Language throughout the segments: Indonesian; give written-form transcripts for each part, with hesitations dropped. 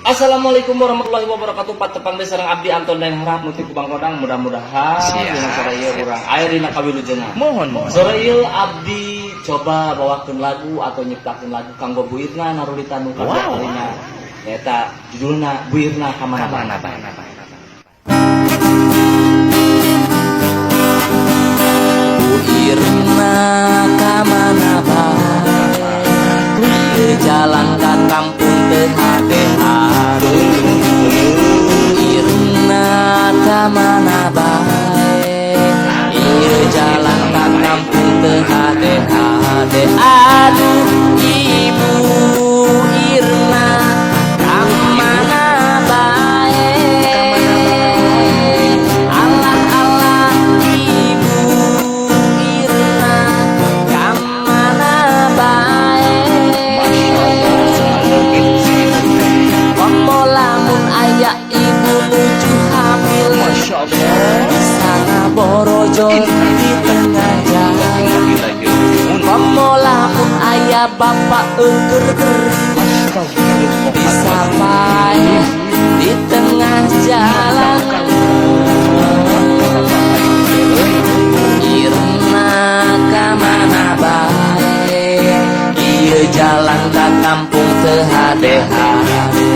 Assalamualaikum warahmatullahi wabarakatuh. Patepang desa sareng abdi Anton dan harap nuti kubang kodang mudah-mudahan dina sore ieu urang air dina kawilujengan. Mohon. Sore ieu abdi coba bawakeun lagu atau nyiptakeun lagu kanggo buirna narurita nu kabarina. Eta judulna Buirna Kamana Bae. Buirna kamana bae, ieu jalan ka kampung teu hade-hade. Buirna kamana bae, ieu jalan ka kampung teu hade-hade. Aduh ibu Irna kamana bae, alah ibu Irna kamana bae. Lamun aya ibu nuju hamil, bisa ngaborojol di tengah jalan. Lamun aya bapak euger-ger, bisa pae di tengah jalan. Irna kamana bae, ieu jalan ka kampung teu hade-hade.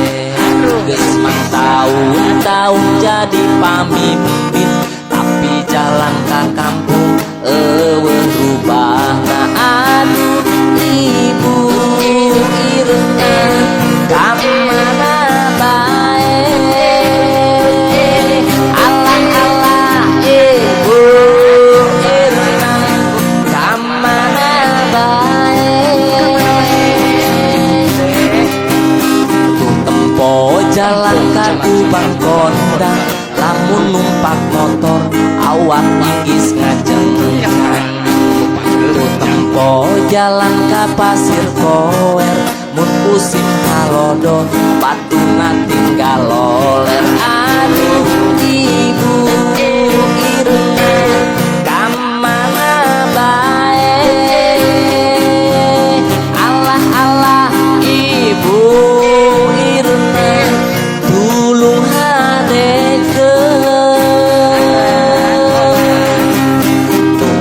Geus mang taun jadi pamimpin, tapi jalan ka kampung eueuh rubahna. Aduh ibu Irna kamana bae, alah ibu Irna kamana bae. Jalan ka kubang kondang, lamun numpak motor awak nggis ngajeng-ngajeng. Tempo jalan ka pasir kower, mun usim halodo batuna tinggal loler. Aduh ibu Irna kamana bae, alah ibu Irna tulung hadekeun.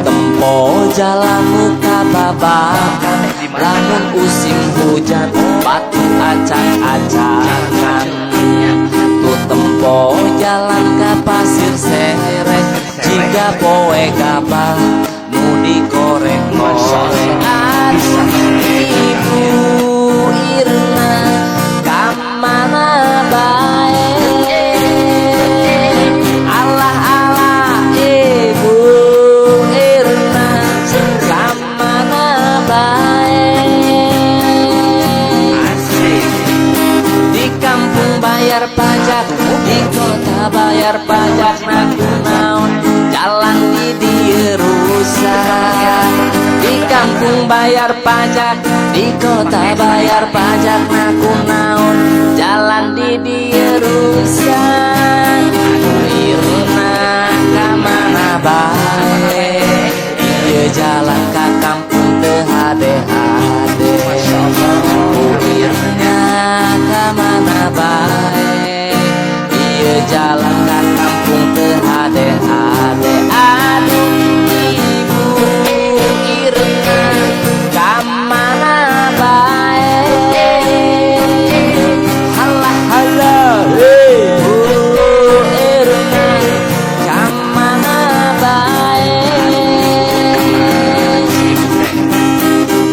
Tempo jalan muka babakan, lamun usim hujan batu acak-acakan. Tempo jalan ka pasir seret, jika poe gabah nu dikoreng-koreng. Aduh ibu Irna kamana bae, alah ibu Irna kamana bae. Di kampung bayar pajak, di kota bayar pajak, naku naon jalan di dieu rusak. Di kampung bayar pajak, di kota bayar pajak, naku naon jalan di dieu rusak. Irna kamana bae, ieu jalan ka kampung teu hade-hade. Irna kamana bae, ieu jalan ka kampung teu hade-hade. Aduh ibu Irna kamana bae, halah ibu Irna kamana bae.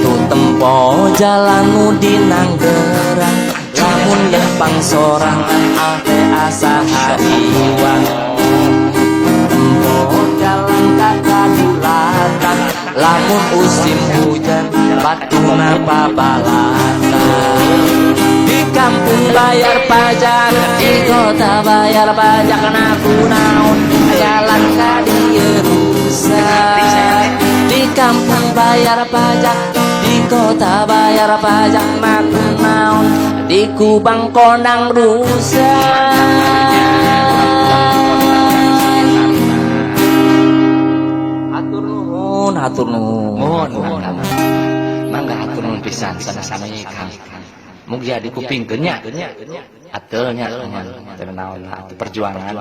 Tu tempo jalan nu di Nanggerang, lamun lempang sorangan ate asa hariwang. Tempo jalan ka Kadulatan, lamun usim hujan batuna pabalatan. Di kampung bayar pajak, di kota bayar pajak, naku naon jalan ka dieu rusak. Di kampung bayar pajak, di kota bayar pajak, naku naon di kubang kondang rusak. Hatur nuhun. Mangga hatur nuhun pisan sana sami Kang. mugia di kupingkeun nya atelnya teman naon lah atuh perjuangan